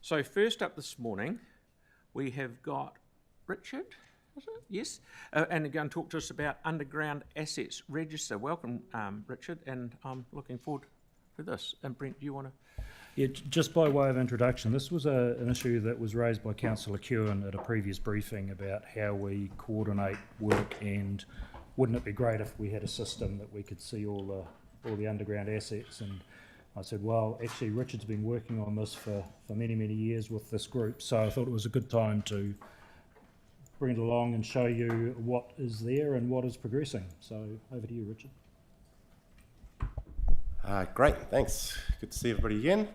So first up this morning, we have got Richard, is it? Yes, and they're going to talk to us about underground assets register. Welcome, Richard, and I'm looking forward to this. And Brent, do you want to? Yeah, just by way of introduction, this was an issue that was raised by Councillor Kewen at a previous briefing about how we coordinate work, and wouldn't it be great if we had a system that we could see all the underground assets. And I said, well, actually Richard's been working on this for many, many years with this group, so I thought it was a good time to bring it along and show you what is there and what is progressing. So over to you, Richard. Great, thanks. Good to see everybody again.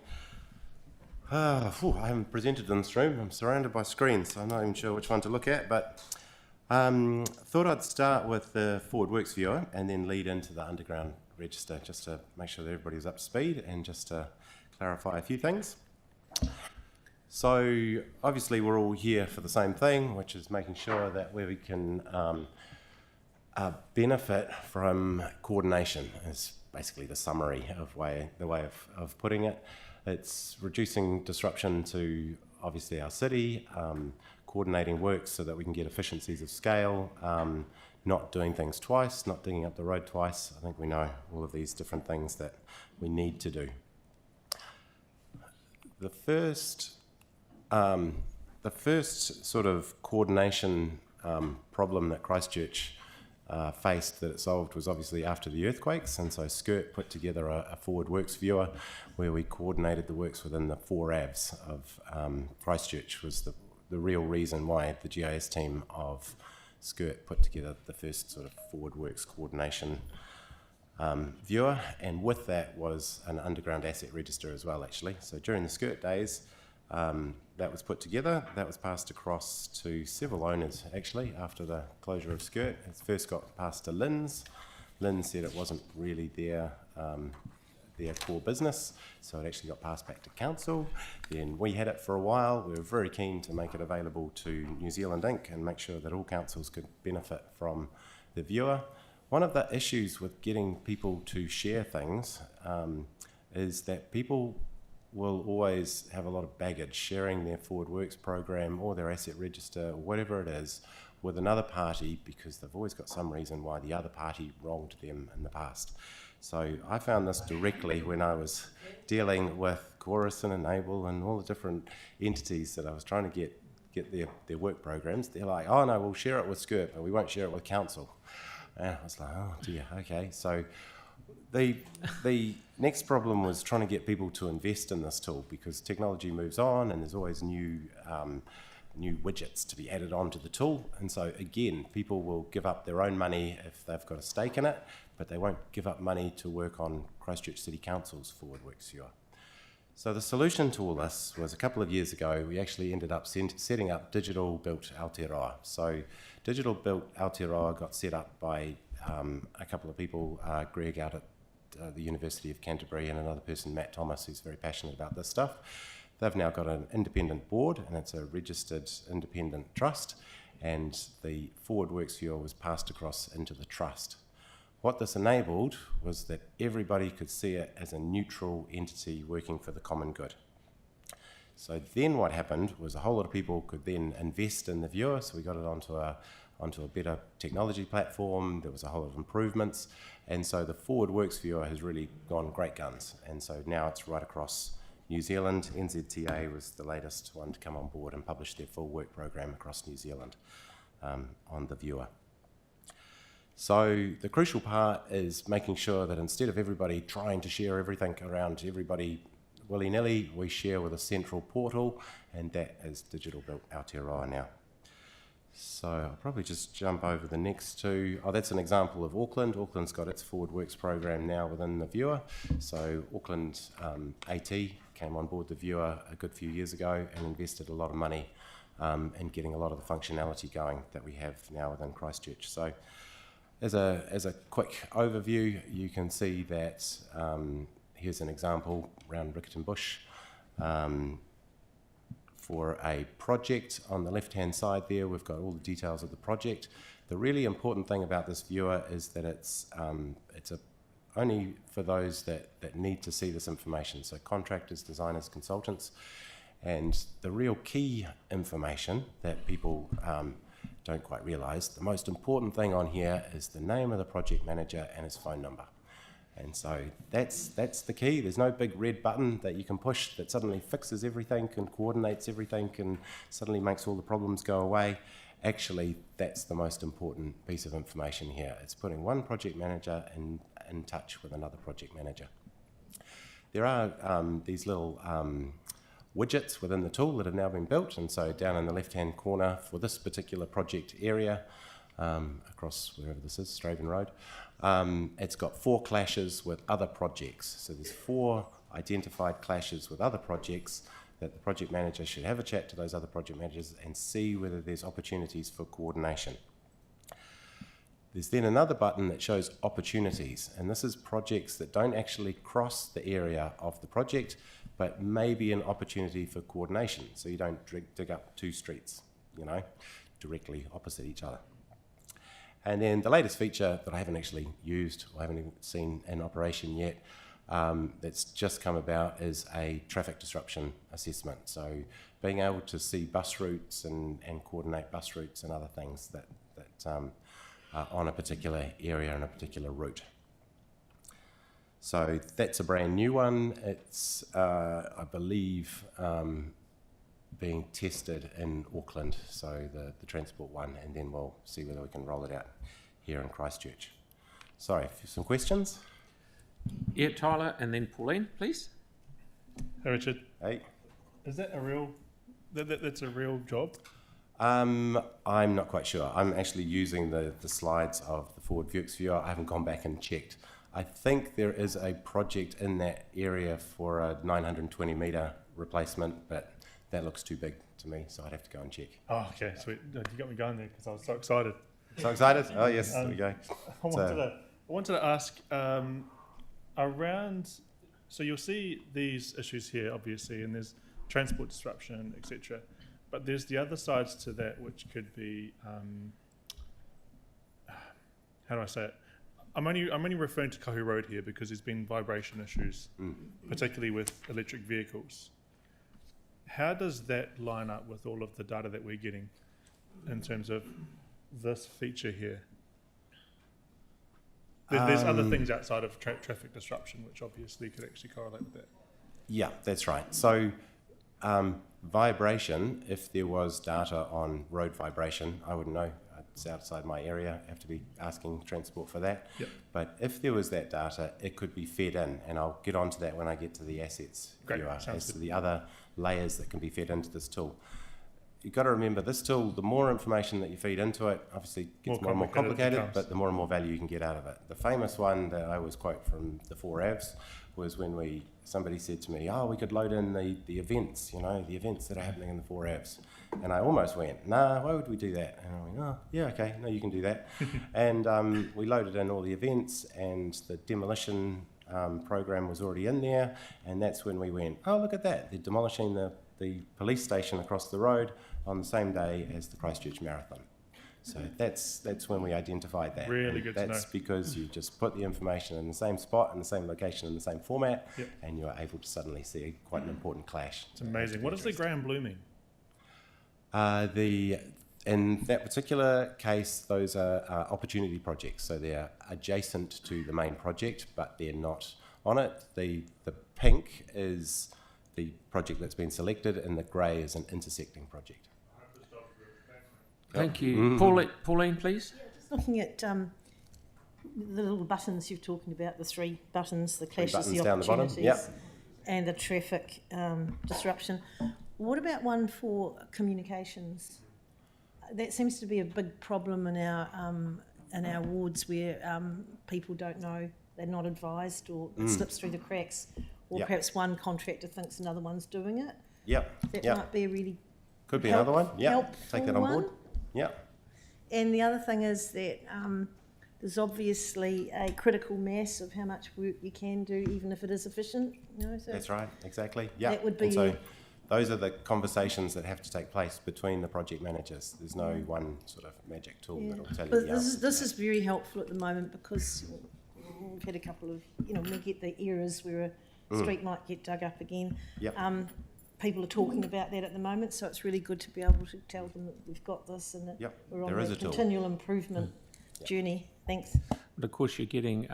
I haven't presented in this room. I'm surrounded by screens, so I'm not even sure which one to look at, but thought I'd start with the Forward Works viewer and then lead into the underground register, just to make sure that everybody's up to speed and just to clarify a few things. So obviously we're all here for the same thing, which is making sure that where we can benefit from coordination is basically the summary of the way of putting it. It's reducing disruption to obviously our city, coordinating works so that we can get efficiencies of scale, not doing things twice, not digging up the road twice. I think we know all of these different things that we need to do. The first sort of coordination problem that Christchurch faced that it solved was obviously after the earthquakes, and so SCIRT put together a Forward Works viewer where we coordinated the works within the 4 AVs of Christchurch. Was the real reason why the GIS team of SCIRT put together the first sort of Forward Works coordination viewer, and with that was an underground asset register as well, actually. So during the SCIRT days, that was put together. That was passed across to several owners, actually, after the closure of SCIRT. It first got passed to Lynn's. Lynn said it wasn't really their core business, so it actually got passed back to council. Then we had it for a while. We were very keen to make it available to New Zealand Inc. and make sure that all councils could benefit from the viewer. One of the issues with getting people to share things is that people will always have a lot of baggage sharing their Forward Works program or their asset register or whatever it is with another party, because they've always got some reason why the other party wronged them in the past. So I found this directly when I was dealing with Chorus and Enable and all the different entities that I was trying to get their work programs. They're like, oh no, we'll share it with SCIRT, but we won't share it with council. And I was like, oh dear, okay. So the next problem was trying to get people to invest in this tool, because technology moves on and there's always new widgets to be added onto the tool. And so again, people will give up their own money if they've got a stake in it, but they won't give up money to work on Christchurch City Council's Forward Works viewer. So the solution to all this was a couple of years ago, we actually ended up setting up Digital Built Aotearoa. So Digital Built Aotearoa got set up by a couple of people, Greg out at the University of Canterbury and another person, Matt Thomas, who's very passionate about this stuff. They've now got an independent board, and it's a registered independent trust, and the Forward Works viewer was passed across into the trust. What this enabled was that everybody could see it as a neutral entity working for the common good. So then what happened was a whole lot of people could then invest in the viewer, so we got it onto a better technology platform. There was a whole lot of improvements, and so the Forward Works viewer has really gone great guns, and so now it's right across New Zealand. NZTA was the latest one to come on board and publish their full work program across New Zealand on the viewer. So the crucial part is making sure that instead of everybody trying to share everything around everybody willy-nilly, we share with a central portal, and that is Digital Built Aotearoa now. So I'll probably just jump over the next two. Oh, that's an example of Auckland. Auckland's got its Forward Works program now within the viewer. So Auckland AT came on board the viewer a good few years ago and invested a lot of money in getting a lot of the functionality going that we have now within Christchurch. So as a quick overview, you can see that here's an example around Riccarton Bush. For a project on the left-hand side there, we've got all the details of the project. The really important thing about this viewer is that it's only for those that need to see this information, so contractors, designers, consultants, And the real key information that people don't quite realise, the most important thing on here is the name of the project manager and his phone number. And so that's the key. There's no big red button that you can push that suddenly fixes everything and coordinates everything and suddenly makes all the problems go away. Actually, that's the most important piece of information here. It's putting one project manager in touch with another project manager. There are these little widgets within the tool that have now been built, and so down in the left-hand corner for this particular project area, across wherever this is, Straven Road, it's got 4 clashes with other projects. So there's 4 identified clashes with other projects that the project manager should have a chat to those other project managers and see whether there's opportunities for coordination. There's then another button that shows opportunities, and this is projects that don't actually cross the area of the project, but may be an opportunity for coordination, so you don't dig up 2 streets, directly opposite each other. And then the latest feature that I haven't actually used, or haven't even seen in operation yet, that's just come about is a traffic disruption assessment. So being able to see bus routes and coordinate bus routes and other things that on a particular area and a particular route. So that's a brand new one. It's, I believe, being tested in Auckland, so the transport one, and then we'll see whether we can roll it out here in Christchurch. Sorry, some questions? Yeah, Tyler, and then Pauline, please. Hey, Richard. Hey. Is that a real? That's a real job? I'm not quite sure. I'm actually using the slides of the forward works viewer. I haven't gone back and checked. I think there is a project in that area for a 920 metre replacement, but that looks too big to me, so I'd have to go and check. Oh, okay, sweet. You got me going there because I was so excited. So excited? Oh, yes, there we go. I wanted to ask around, so you'll see these issues here, obviously, and there's transport disruption, etc. But there's the other sides to that, which could be, how do I say it? I'm only referring to Kahu Road here because there's been vibration issues, particularly with electric vehicles. How does that line up with all of the data that we're getting in terms of this feature here? There's other things outside of traffic disruption, which obviously could actually correlate with that. Yeah, that's right. So vibration, if there was data on road vibration, I wouldn't know. It's outside my area. I have to be asking transport for that. Yep. But if there was that data, it could be fed in, and I'll get onto that when I get to the assets viewer, as to the other layers that can be fed into this tool. You've got to remember, this tool, the more information that you feed into it, obviously gets more and more complicated, but the more and more value you can get out of it. The famous one that I always quote from the 4 AVs was when somebody said to me, oh, we could load in the events, the events that are happening in the 4 AVs. And I almost went, nah, why would we do that? And I went, oh, yeah, okay, no, you can do that. And we loaded in all the events, and the demolition program was already in there, and that's when we went, oh, look at that, they're demolishing the police station across the road on the same day as the Christchurch Marathon. So that's when we identified that. Really good to know. That's because you just put the information in the same spot, in the same location, in the same format, Yep. and you're able to suddenly see quite an important clash. It's amazing. What does the grey and blue mean? In that particular case, those are opportunity projects, so they're adjacent to the main project, but they're not on it. The pink is the project that's been selected, and the grey is an intersecting project. Thank you. Pauline, please. Just looking at the little buttons you're talking about, the 3 buttons, the clashes, the down the bottom. opportunities, Yep. and the traffic disruption. What about one for communications? That seems to be a big problem in our wards where people don't know, they're not advised, or it slips through the cracks, or Yep. perhaps one contractor thinks another one's doing it. Yep. That Yep. might be a really Could be another one. Yeah. Take that on board. one. Yeah. And the other thing is that there's obviously a critical mass of how much work you can do, even if it is efficient. So That's right. Exactly. Yeah. That would be. And so those are the conversations that have to take place between the project managers. There's no one sort of magic tool Yeah. that will tell you. But the this answer is to that. very helpful at the moment because we've had a couple of, we get the errors where a street might get dug up again. Yep. people are talking about that at the moment, so it's really good to be able to tell them that we've got this and that Yep, we're on there is a a tool. continual improvement journey. Thanks. But of course, you're getting,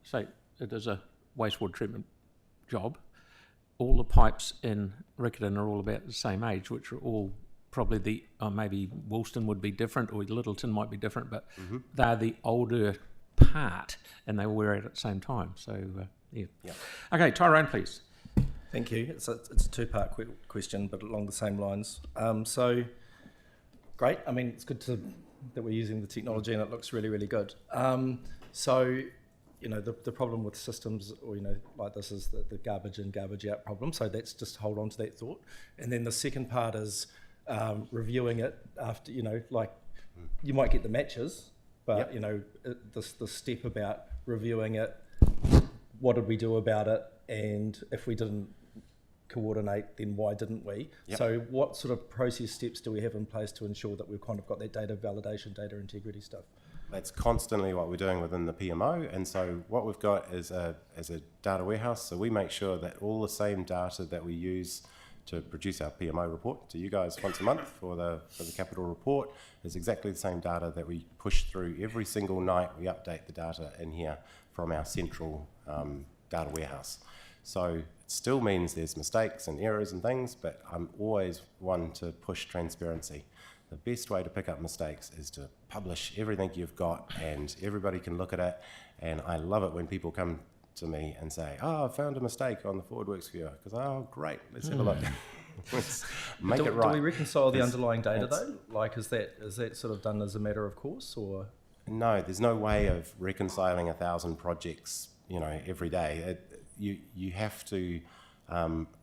say, it is a wastewater treatment job. All the pipes in Riccarton are all about the same age, which are all probably maybe Woolston would be different, or Littleton might be different, but they're the older part, and they all wear out at the same time. So, yeah. Okay, Tyrone, please. Thank you. It's a two-part question, but along the same lines. So, great. I mean, it's good that we're using the technology, and it looks really, really good. So, you know, the problem with systems, or, you know, like this is the garbage in, garbage out problem. So that's just hold on to that thought. And then the second part is reviewing it after, you know, like you might get the matches, but, you know, the step about reviewing it, what did we do about it? And if we didn't coordinate, then why didn't we? So what sort of process steps do we have in place to ensure that we've kind of got that data validation, data integrity stuff? That's constantly what we're doing within the PMO, and so what we've got is a data warehouse. So we make sure that all the same data that we use to produce our PMO report to you guys once a month for the capital report is exactly the same data that we push through every single night. We update the data in here from our central data warehouse. So it still means there's mistakes and errors and things, but I'm always one to push transparency. The best way to pick up mistakes is to publish everything you've got and everybody can look at it. And I love it when people come to me and say, oh, I found a mistake on the Forward Works viewer. Because, oh, great, let's have a look. Let's make it right. Do we reconcile the underlying data though? Like, is that sort of done as a matter of course, or? No, there's no way of reconciling 1,000 projects, you know, every day. You have to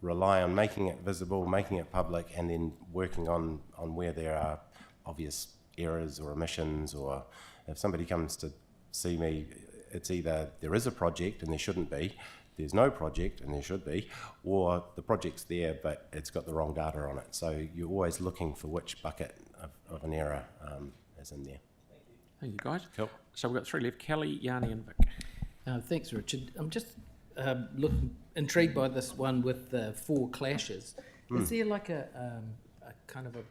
rely on making it visible, making it public, and then working on where there are obvious errors or omissions, or if somebody comes to see me, it's either there is a project and there shouldn't be, there's no project and there should be, or the project's there but it's got the wrong data on it. So you're always looking for which bucket of an error is in there. Thank you, guys. Cool. So we've got three left, Kelly, Yanni and Vic. Thanks, Richard. I'm just intrigued by this one with the 4 clashes. Is there like a kind of a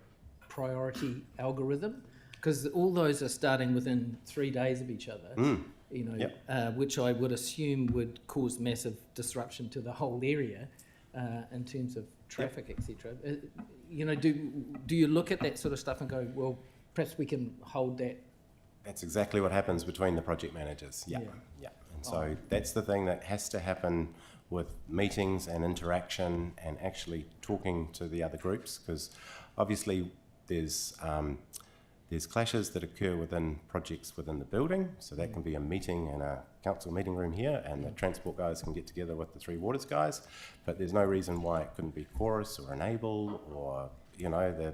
priority algorithm? Because all those are starting within 3 days of each other, you know, which I would assume would cause massive disruption to the whole area in terms of traffic, etc. You know, do you look at that sort of stuff and go, well, perhaps we can hold that? That's exactly what happens between the project managers. Yeah. And so that's the thing that has to happen with meetings and interaction and actually talking to the other groups, because obviously there's clashes that occur within projects within the building. So that can be a meeting in a council meeting room here, and the transport guys can get together with the Three Waters guys. But there's no reason why it couldn't be Chorus or Enable, or, you know,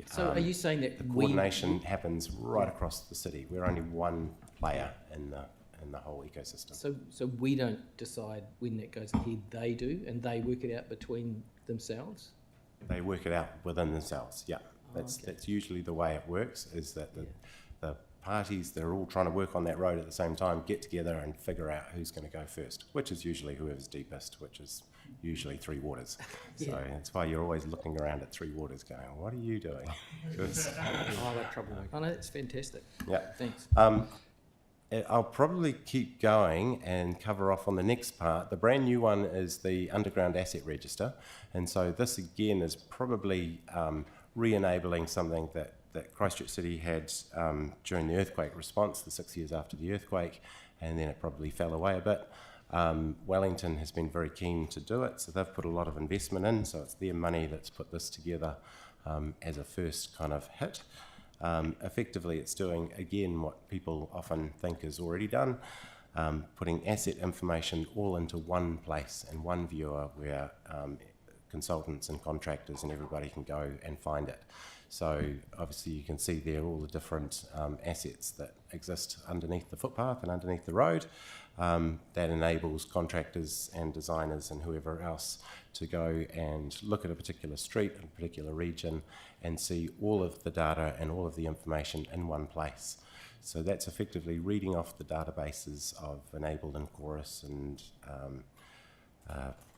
So are you saying that the coordination happens right across the city? We're only one player in the whole ecosystem. So we don't decide when that goes ahead, they do, and they work it out between themselves? They work it out within themselves, yeah. That's usually the way it works, is that the parties that are all trying to work on that road at the same time get together and figure out who's going to go first, which is usually whoever's deepest, which is usually Three Waters. So that's why you're always looking around at Three Waters going, what are you doing? that trouble. Oh, no, that's fantastic. Yeah. Thanks. I'll probably keep going and cover off on the next part. The brand new one is the Underground Asset Register. And so this again is probably re-enabling something that Christchurch City had during the earthquake response, the 6 years after the earthquake, and then it probably fell away a bit. Wellington has been very keen to do it, so they've put a lot of investment in, so it's their money that's put this together as a first kind of hit. Effectively, it's doing, again, what people often think is already done, putting asset information all into one place and one viewer where consultants and contractors and everybody can go and find it. So obviously you can see there all the different assets that exist underneath the footpath and underneath the road. That enables contractors and designers and whoever else to go and look at a particular street, a particular region, and see all of the data and all of the information in one place. So that's effectively reading off the databases of Enabled and Chorus and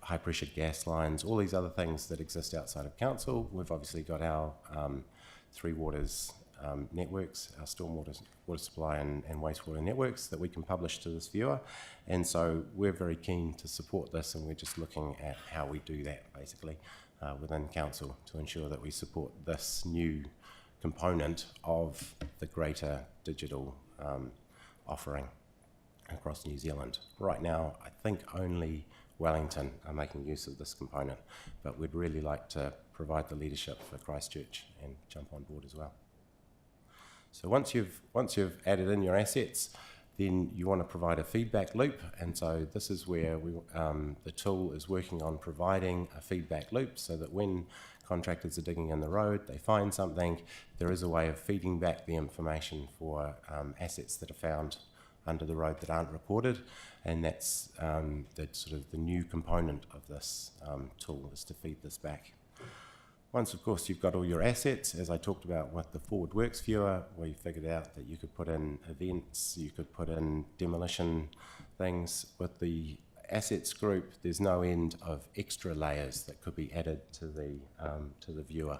high pressure gas lines, all these other things that exist outside of council. We've obviously got our Three Waters networks, our stormwater water supply and wastewater networks that we can publish to this viewer, and so we're very keen to support this, and we're just looking at how we do that basically within council to ensure that we support this new component of the greater digital offering across New Zealand. Right now, I think only Wellington are making use of this component, but we'd really like to provide the leadership for Christchurch and jump on board as well. So once you've added in your assets, then you want to provide a feedback loop, and so this is where the tool is working on providing a feedback loop so that when contractors are digging in the road, they find something, there is a way of feeding back the information for assets that are found under the road that aren't recorded, and that's the new component of this tool, is to feed this back. Once, of course, you've got all your assets, as I talked about with the Forward Works viewer, we figured out that you could put in events, you could put in demolition things. With the assets group, there's no end of extra layers that could be added to the viewer,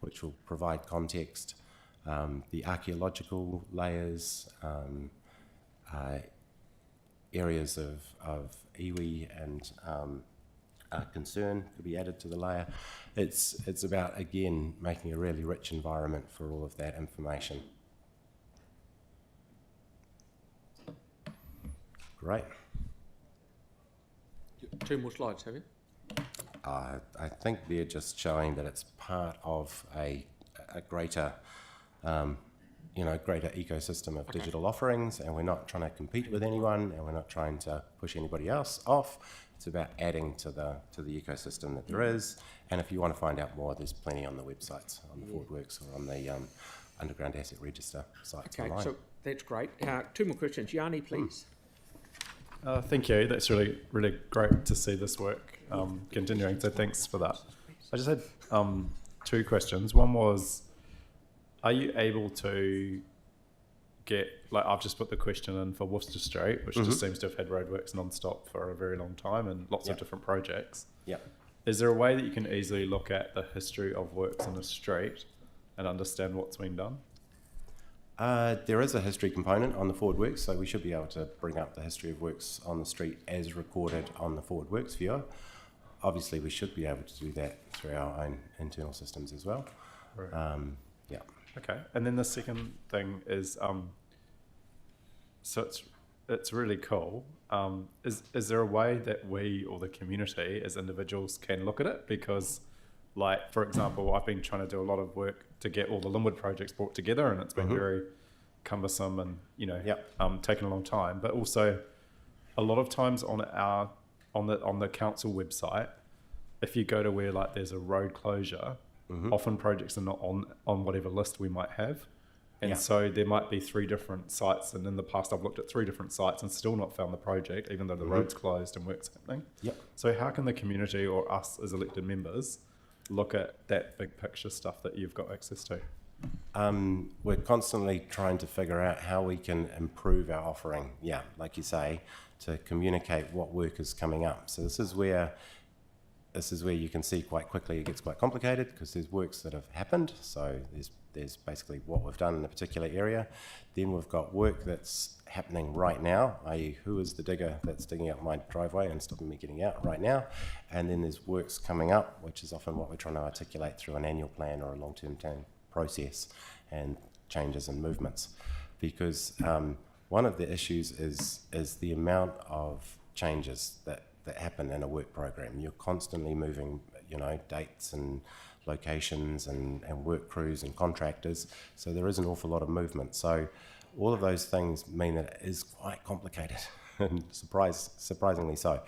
which will provide context. The archaeological layers, areas of iwi and concern could be added to the layer. It's about, again, making a really rich environment for all of that information. Great. 2 more slides, have you? I think they're just showing that it's part of a greater greater ecosystem of digital offerings, and we're not trying to compete with anyone, and we're not trying to push anybody else off. It's about adding to the ecosystem that there is, and if you want to find out more, there's plenty on the websites, on the Forward Works or on the Underground Asset Register sites online. So that's great. 2 more questions. Yanni, please. Thank you. That's really, really great to see this work continuing, so thanks for that. I just had 2 questions. One was, are you able to get, I've just put the question in for Worcester Street, which just seems to have had roadworks non-stop for a very long time and lots of different projects. Yeah. Is there a way that you can easily look at the history of works in a street and understand what's been done? There is a history component on the Forward Works, so we should be able to bring up the history of works on the street as recorded on the Forward Works viewer. Obviously, we should be able to do that through our own internal systems as well. Right. Yeah. Okay, and then the second thing is, so it's really cool. Is there a way that we or the community as individuals can look at it? Because, for example, I've been trying to do a lot of work to get all the Linwood projects brought together, and it's been very cumbersome and taken a long time. But also, a lot of times on the council website, if you go to where there's a road closure. Often projects are not on whatever list we might have, and so there might be 3 different sites, and in the past I've looked at 3 different sites and still not found the project, even though the road's closed and work's happening. So how can the community or us as elected members look at that big picture stuff that you've got access to? We're constantly trying to figure out how we can improve our offering, like you say, to communicate what work is coming up. So this is where you can see quite quickly it gets quite complicated, because there's works that have happened, so there's basically what we've done in a particular area. Then we've got work that's happening right now, i.e. who is the digger that's digging up my driveway and stopping me getting out right now, and then there's works coming up, which is often what we're trying to articulate through an annual plan or a long-term plan process and changes and movements. Because one of the issues is the amount of changes that happen in a work program. You're constantly moving, dates and locations and work crews and contractors, so there is an awful lot of movement. So all of those things mean that it is quite complicated, and surprisingly so.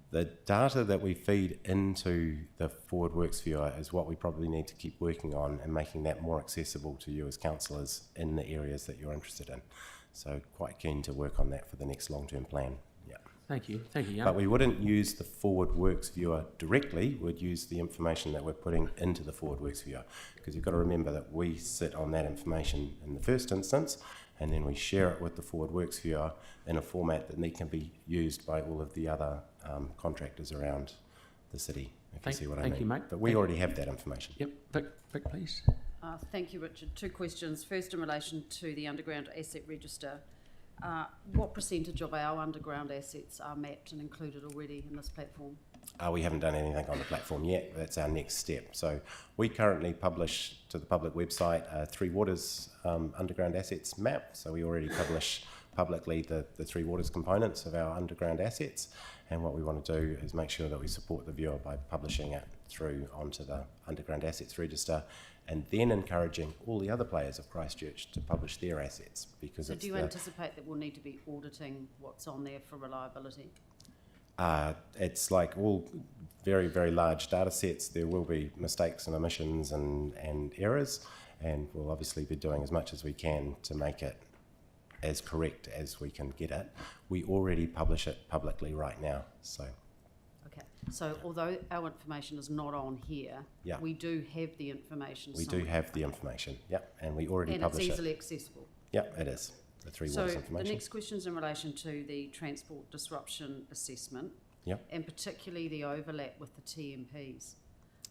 The data that we feed into the Forward Works viewer is what we probably need to keep working on and making that more accessible to you as councillors in the areas that you're interested in. So quite keen to work on that for the next long-term plan. Thank you, Jan. But we wouldn't use the Forward Works viewer directly. We'd use the information that we're putting into the Forward Works viewer, because you've got to remember that we sit on that information in the first instance, and then we share it with the Forward Works viewer in a format that can be used by all of the other contractors around the city, if you see what I Thank mean. you, mate. But we already have that information. Yep, Vic, please. Thank you, Richard. 2 questions. First, in relation to the underground asset register, what percentage of our underground assets are mapped and included already in this platform? We haven't done anything on the platform yet. That's our next step. So we currently publish to the public website Three Waters underground assets map. So we already publish publicly the Three Waters components of our underground assets. And what we want to do is make sure that we support the viewer by publishing it through onto the underground assets register, and then encouraging all the other players of Christchurch to publish their assets, because So it's do you anticipate that we'll need to be auditing what's on there for reliability? it's like all very, very large data sets. There will be mistakes and omissions and errors, and we'll obviously be doing as much as we can to make it as correct as we can get it. We already publish it publicly right now, so Okay. So although our information is not on here, Yeah. we do have the information we do somewhere. have the information, yep, and we already And it's publish it. easily accessible. Yep, it is, the Three So Waters the information. next question is in relation to the transport disruption assessment. Yep. And particularly the overlap with the TMPs.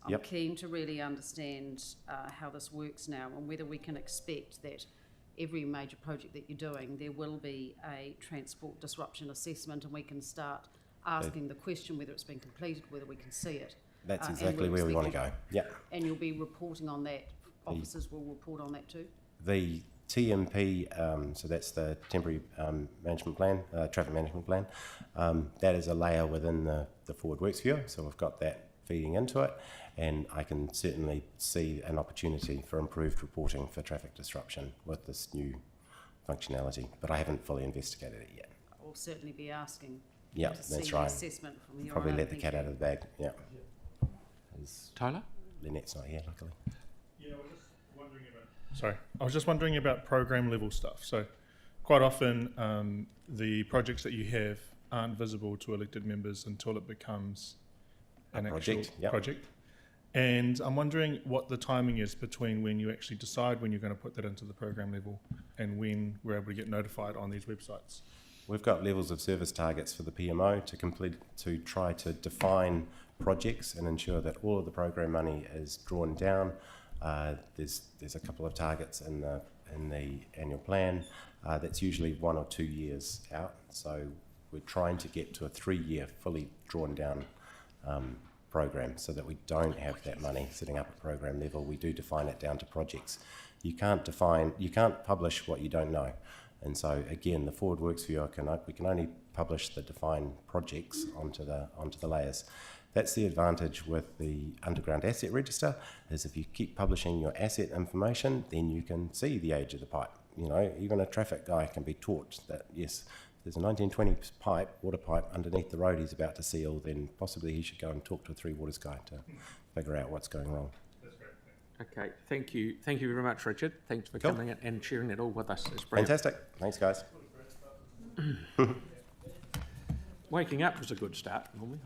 I'm Yep. keen to really understand how this works now, and whether we can expect that every major project that you're doing, there will be a transport disruption assessment, and we can start asking the question whether it's been completed, whether we can see it. That's and exactly we're where we want to expecting- go, yep. And you'll be reporting on that, officers will report on that too? The TMP, so that's the temporary management plan, traffic management plan. That is a layer within the Forward Works viewer, so we've got that feeding into it, and I can certainly see an opportunity for improved reporting for traffic disruption with this new functionality, but I haven't fully investigated it yet. I will certainly be asking Yeah, to see that's the right. assessment from here Probably on let out. the Thank cat you. out of the bag, yeah. 'Cause Tyler? Lynette's not here, luckily. I was just wondering about program level stuff. So quite often the projects that you have aren't visible to elected members until it becomes an actual project, yep. project. And I'm wondering what the timing is between when you actually decide when you're going to put that into the program level and when we're able to get notified on these websites. We've got levels of service targets for the PMO to try to define projects and ensure that all of the program money is drawn down. There's a couple of targets in the annual plan. That's usually 1 or 2 years out. So we're trying to get to a 3-year fully drawn down program, so that we don't have that money sitting up at program level. We do define it down to projects. You can't publish what you don't know. And so again, the Forward Works viewer we can only publish the defined projects onto the layers. That's the advantage with the underground asset register, is if you keep publishing your asset information, then you can see the age of the pipe. You know, even a traffic guy can be taught that, yes, there's a 1920 water pipe underneath the road he's about to seal, then possibly he should go and talk to a Three Waters guy to figure out what's going wrong. Okay, thank you very much, Richard. Thanks for Cool. coming in and sharing it all with us. It's brilliant. Fantastic. Thanks, guys. Waking up was a good start, normally.